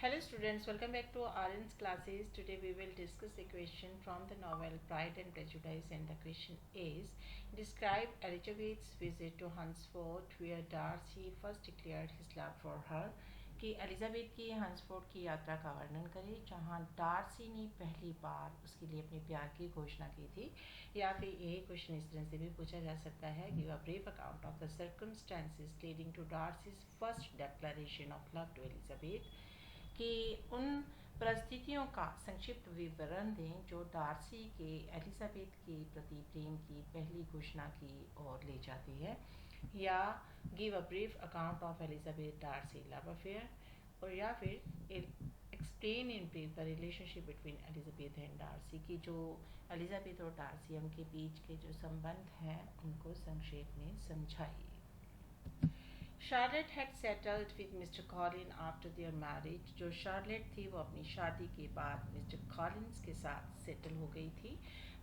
Hello students, welcome back to RN's classes. Today we will discuss a question from the novel Pride and Prejudice, and the question is: describe Elizabeth's visit to Hunsford where Darcy first declared his love for her. कि Elizabeth की हंसफोर्ड की यात्रा का वर्णन करें जहां Darcy ने पहली बार उसके लिए अपने प्यार की घोषणा की थी। या फिर ये क्वेश्चन इस तरह से भी पूछा जा सकता है: give a brief account of the circumstances leading to Darcy's first declaration of love to Elizabeth. कि उन परिस्थितियों का संक्षिप्त विवरण दें जो डार्सी के एलिजाबेथ के प्रति प्रेम की पहली घोषणा की ओर ले जाती है। या give a brief account of Elizabeth Darcy love affair, और या फिर explain in brief the relationship between Elizabeth and Darcy की जो एलिजाबेथ और डार्सी उनके बीच के जो संबंध हैं उनको संक्षेप में समझाइए। Charlotte had settled with mister Colin after their marriage. जो शार्लेट थी वो अपनी शादी के बाद मिस्टर कॉलिन्स के साथ सेटल हो गई थी।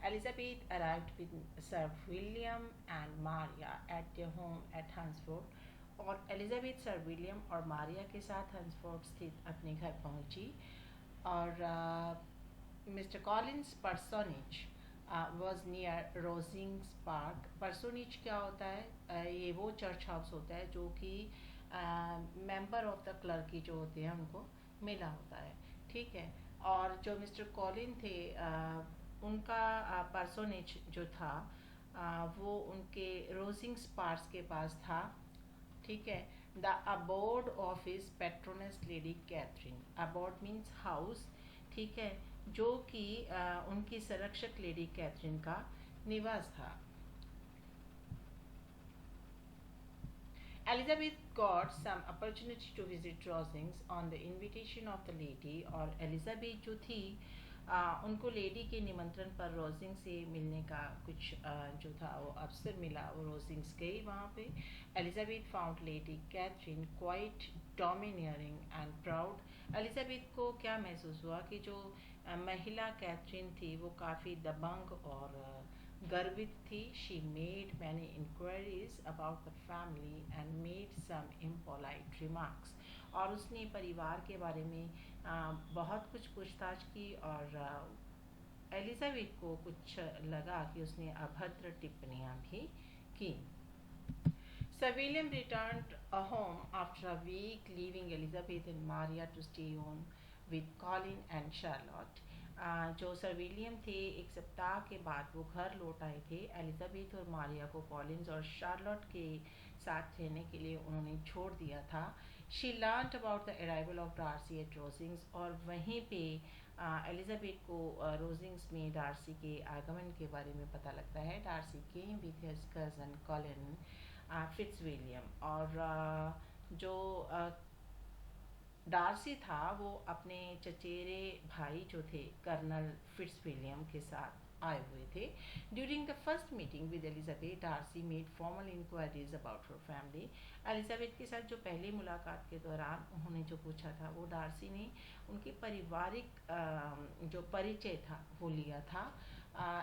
Elizabeth arrived with sir William and Maria at their home at Hunsford. और एलिजाबेथ सर विलियम और मारिया के साथ हंसफोर्ड स्थित अपने घर पहुंची। और mister Collins personage was near Rosings park. Personage क्या होता है? ये वो चर्च हाउस होता है जो कि मेंबर ऑफ द क्लर्की जो होते हैं उनको मिला होता है, ठीक है। और जो मिस्टर कॉलिन थे उनका पर्सोनेज जो था वो उनके रोजिंग्स पार्क के पास था, ठीक है। The abode of his patroness Lady Catherine. Abode means house, ठीक है, जो कि उनकी संरक्षक लेडी कैथरीन का निवास था। Elizabeth got some opportunity to visit Rosings on the invitation of the lady। और एलिजाबेथ जो थी उनको लेडी के निमंत्रण पर रोजिंग से मिलने का कुछ जो था वो अवसर मिला। वो रोजिंग्स गई वहाँ पे। Elizabeth found Lady Catherine quite domineering and proud. Elizabeth को क्या महसूस हुआ कि जो महिला कैथरीन थी वो काफ़ी दबंग और गर्वित थी। She made many enquiries about the family and made some impolite remarks. और उसने परिवार के बारे में बहुत कुछ पूछताछ की। और एलिजाबेथ को कुछ लगा कि उसने अभद्र टिप्पणियां भी की। Sir William returned home after a week, leaving Elizabeth and Maria to stay on with Colin and Charlotte। जो सर विलियम थे एक सप्ताह के बाद वो घर लौट आए थे। एलिजाबेथ और मारिया को कॉलिन्स और शार्लोट के साथ रहने के लिए उन्होंने छोड़ दिया था। She learned about the arrival of Darcy at Rosings. और वहीं पे एलिजाबेथ को रोजिंग्स में डार्सी के आगमन के बारे में पता लगता है। Darcy came with his cousin Colonel Fitzwilliam. और जो डार्सी था वो अपने चचेरे भाई जो थे कर्नल फिट्जविलियम के साथ आए हुए थे। During the first meeting with Elizabeth Darcy made formal enquiries about her family. Elizabeth के साथ जो पहली मुलाकात के दौरान उन्होंने जो पूछा था वो डार्सी ने उनके पारिवारिक जो परिचय था वो लिया था।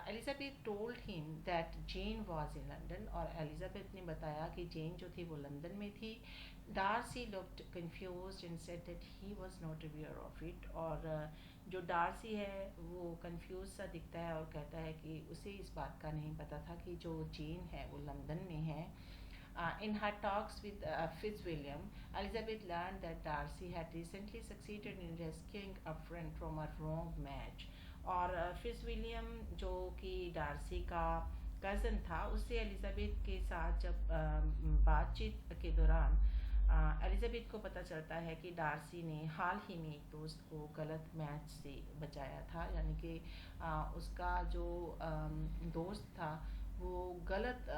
Elizabeth told him that Jane was in London. और एलिजाबेथ ने बताया कि जेन जो थी वो लंदन में थी। Darcy looked confused and said that he was not aware of it. और जो डार्सी है वो कंफ्यूज सा दिखता है और कहता है कि उसे इस बात का नहीं पता था कि जो जेन है वो लंदन में है। In her talks with Fitzwilliam, Elizabeth learned that Darcy had recently succeeded in rescuing a friend from a wrong match। और फिट्जविलियम जो कि डार्सी का कज़न था उससे एलिजाबेथ के साथ जब बातचीत के दौरान एलिजाबेथ को पता चलता है कि डार्सी ने हाल ही में एक दोस्त को गलत मैच से बचाया था। यानी कि उसका जो दोस्त था वो गलत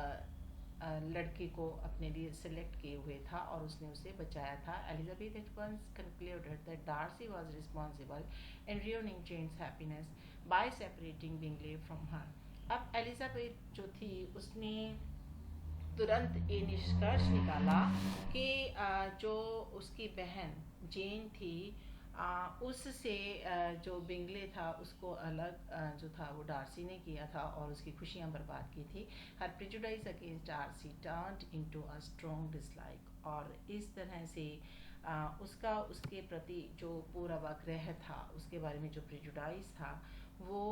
लड़के को अपने लिए सिलेक्ट किए हुए था और उसने उसे बचाया था। Elizabeth at once concluded that Darcy was responsible in ruining Jane's happiness by separating Bingley from her। अब एलिजाबेथ जो थी उसने तुरंत ये निष्कर्ष निकाला कि जो उसकी बहन जेन थी उससे जो बिंगले था उसको अलग जो था वो डार्सी ने किया था और उसकी खुशियां बर्बाद की थी। Her prejudice against Darcy turned into a strong dislike. और इस तरह से उसका उसके प्रति जो पूर्वाग्रह था, उसके बारे में जो प्रेजुडाइज था, वो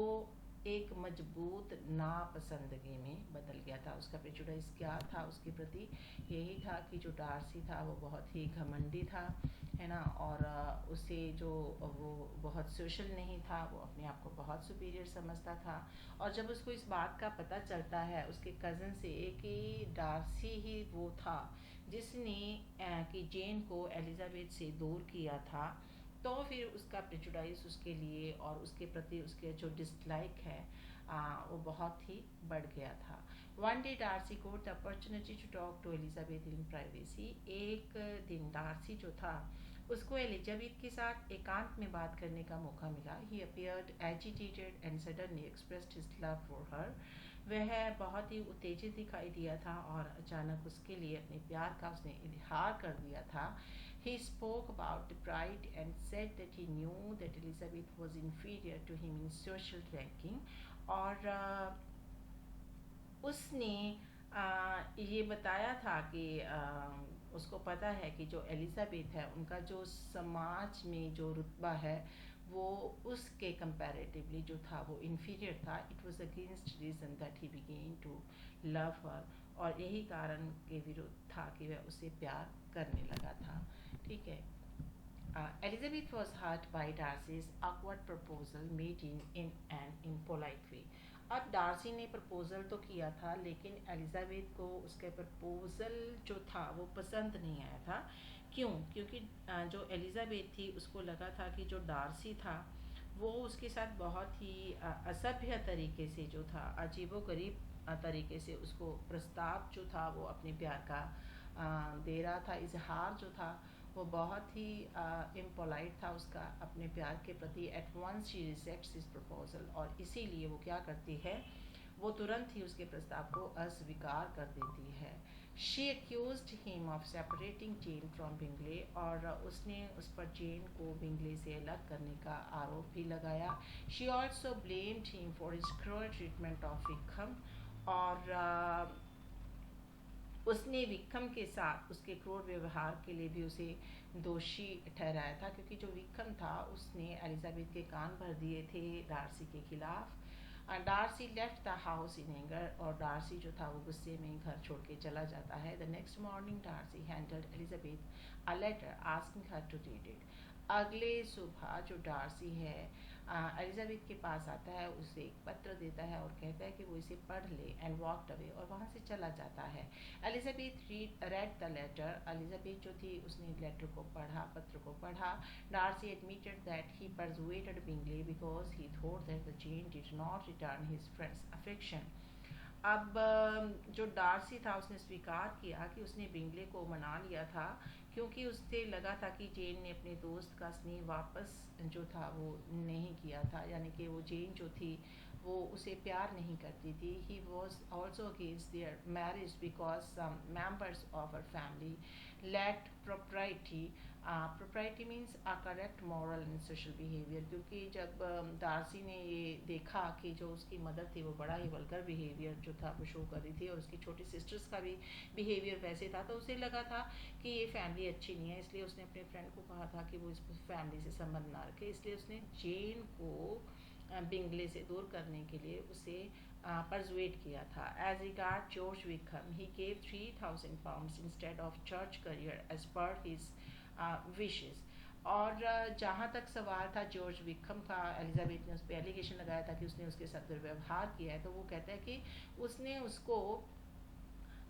एक मजबूत नापसंदगी में बदल गया था। उसका प्रेजुडाइज क्या था उसके प्रति? यही था कि जो डार्सी था वो बहुत ही घमंडी था, है ना, और उसे जो वो बहुत सोशल नहीं था, वो अपने आप को बहुत सुपीरियर समझता था। और जब उसको इस बात का पता चलता है उसके कज़न से कि डार्सी ही वो था जिसने कि जेन को एलिजाबेथ से दूर किया था, तो फिर उसका प्रेजुडाइज उसके लिए और उसके प्रति उसके जो डिसलाइक है वो बहुत ही बढ़ गया था। वन डे डार्सी को the opportunity to talk to Elizabeth in privacy. एक दिन डार्सी जो था उसको एलिजाबेथ के साथ एकांत में बात करने का मौका मिला। He appeared agitated and suddenly expressed his love for her. वह बहुत ही उत्तेजित दिखाई दिया था और अचानक उसके लिए अपने प्यार का उसने इजहार कर दिया था। He spoke about the pride and said that he knew that Elizabeth was inferior to him in social ranking. और उसने ये बताया था कि उसको पता है कि जो एलिजाबेथ है उनका जो समाज में जो रुतबा है वो उसके कंपैरेटिवली जो था वो इन्फीरियर था। It was against reason that he began to love her, और यही कारण के विरुद्ध था कि वह उसे प्यार करने लगा था। ठीक है। Elizabeth was hurt by Darcy's awkward proposal made in an impolite way. अब डार्सी ने प्रपोजल तो किया था लेकिन एलिजाबेथ को उसके प्रपोजल जो था वो पसंद नहीं आया था। क्यों? क्योंकि जो एलिजाबेथ थी उसको लगा था कि जो डार्सी था वो उसके साथ बहुत ही असभ्य तरीके से जो था अजीबोगरीब तरीके से उसको प्रस्ताव जो था वो अपने प्यार का दे रहा था। इजहार जो था वो बहुत ही इम्पोलाइट था उसका अपने प्यार के प्रति। At once she rejects his proposal, और इसीलिए वो क्या करती है, वो तुरंत ही उसके प्रस्ताव को अस्वीकार कर देती है। She accused him of separating Jane from Bingley, और उसने उस पर जेन को बिंगले से अलग करने का आरोप भी लगाया। She also blamed him for his cruel treatment of Vikram, और उसने विक्रम के साथ उसके क्रूर व्यवहार के लिए भी उसे दोषी ठहराया था, क्योंकि जो विक्रम था उसने एलिजाबेथ के कान भर दिए थे डार्सी के खिलाफ। Darcy left the house in anger, और डार्सी जो था वो गुस्से में घर छोड़ के चला जाता है। The next morning Darcy handled Elizabeth a letter asking her to read it. अगले सुबह जो डार्सी है एलिजाबेथ के पास आता है, उसे एक पत्र देता है और कहता है कि वो इसे पढ़ ले, एंड वॉकड अवे, और वहाँ से चला जाता है। Elizabeth read the letter. एलिजाबेथ जो थी उसने लेटर को पढ़ा, पत्र को पढ़ा। Darcy admitted that he persuaded Bingley because he thought that the Jane did not return his friend's affection. अब जो डार्सी था उसने स्वीकार किया कि उसने बिंगले को मना लिया था, क्योंकि उसे लगा था कि जेन ने अपने दोस्त का स्नेह वापस जो था वो नहीं किया था, यानी कि वो जेन जो थी वो उसे प्यार नहीं करती थी। He was also against their marriage because some members of our family lacked propriety. Propriety means a correct moral and social behaviour, क्योंकि जब डार्सी ने ये देखा कि जो उसकी मदर थी वो बड़ा ही वल्गर बिहेवियर जो था वो शो कर रही थी, और उसकी छोटी सिस्टर्स का भी बिहेवियर वैसे था, तो उसे लगा था कि ये फैमिली अच्छी नहीं है। इसलिए उसने अपने फ्रेंड को कहा था कि वो इस फैमिली से संबंध ना रखे। इसलिए उसने जेन को बिंगले से दूर करने के लिए उसे परसुएड किया था। As regard George Wickham, he gave £3,000 instead of church career as per his wishes. और जहाँ तक सवाल था जॉर्ज विक्रम का, एलिजाबेथ ने उस पर एलिगेशन लगाया था कि उसने उसके साथ दुर्व्यवहार किया है, तो वो कहता है कि उसने उसको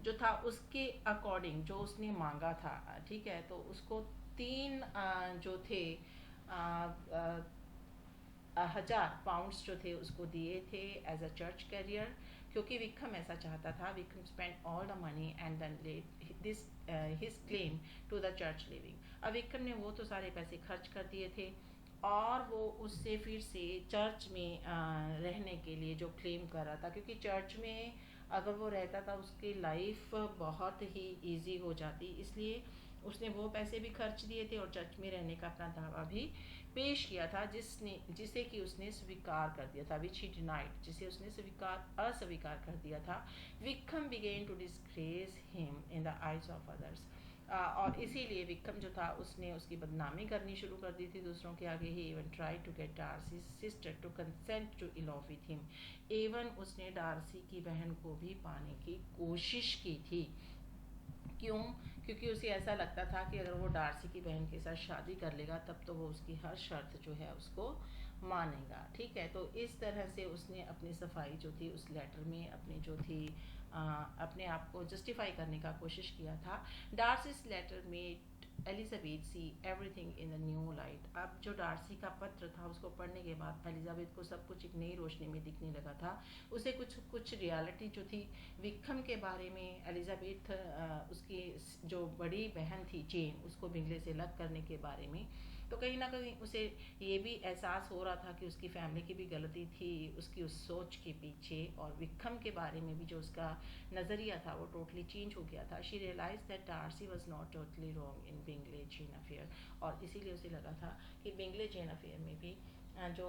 जो था उसके अकॉर्डिंग जो उसने मांगा था, ठीक है, तो उसको 3 जो थे 1,000 पाउंड्स जो थे उसको दिए थे एज अ चर्च कैरियर, क्योंकि विक्रम ऐसा चाहता था। Wickham spend all the money and then let this his claim to the church living. अब विक्रम ने वो तो सारे पैसे खर्च कर दिए थे, और वो उससे फिर से चर्च में रहने के लिए जो क्लेम कर रहा था, क्योंकि चर्च में अगर वो रहता था उसकी लाइफ बहुत ही इजी हो जाती, इसलिए उसने वो पैसे भी खर्च दिए थे और चर्च में रहने का अपना दावा भी पेश किया था, जिसे कि उसने स्वीकार कर दिया था, विच ही डिनाइड, जिसे उसने अस्वीकार कर दिया था। Wickham began to disgrace him in the eyes of others. और इसीलिए विक्रम जो था उसने उसकी बदनामी करनी शुरू कर दी थी दूसरों के आगे। He even try to get Darcy's sister to consent to elope with him. Even उसने डार्सी की बहन को भी पाने की कोशिश की थी। क्यों? क्योंकि उसे ऐसा लगता था कि अगर वो डार्सी की बहन के साथ शादी कर लेगा तब तो वो उसकी हर शर्त जो है उसको मानेगा। ठीक है, तो इस तरह से उसने अपनी सफाई जो थी उस लेटर में अपनी जो थी अपने आप को जस्टिफाई करने का कोशिश किया था। डार्सी's लेटर में Elizabeth see everything in the new light. अब जो डार्सी का पत्र था उसको पढ़ने के बाद एलिजाबेथ को सब कुछ एक नई रोशनी में दिखने लगा था। उसे कुछ कुछ रियलिटी जो थी विक्रम के बारे में, एलिजाबेथ उसकी जो बड़ी बहन थी जेन उसको बिंगले से अलग करने के बारे में, तो कहीं ना कहीं उसे ये भी एहसास हो रहा था कि उसकी फैमिली की भी गलती थी उसकी उस सोच के पीछे, और विक्रम के बारे में भी जो उसका नज़रिया था वो टोटली चेंज हो गया था। She realise that Darcy was not totally wrong in Bingley Jane affair, और इसीलिए उसे लगा था कि बिंगले जेन अफेयर में भी जो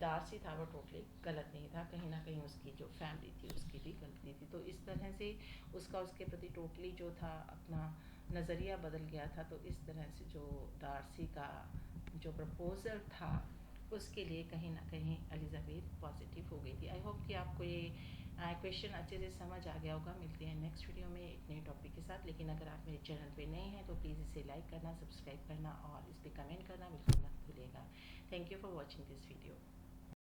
डार्सी था वो टोटली गलत नहीं था, कहीं ना कहीं उसकी जो फैमिली थी उसकी भी गलती थी। तो इस तरह से उसका उसके प्रति टोटली जो था अपना नज़रिया बदल गया था। तो इस तरह से जो डार्सी का जो प्रपोज़ल था उसके लिए कहीं ना कहीं एलिजाबेथ पॉजिटिव हो गई थी। आई होप कि आपको ये क्वेश्चन अच्छे से समझ आ गया होगा। मिलते हैं नेक्स्ट वीडियो में एक नए टॉपिक के साथ। लेकिन अगर आप मेरे चैनल पे नए हैं तो प्लीज़ इसे लाइक करना, सब्सक्राइब करना और इस पर कमेंट करना बिल्कुल मत भूलिएगा। Thank you for watching this video.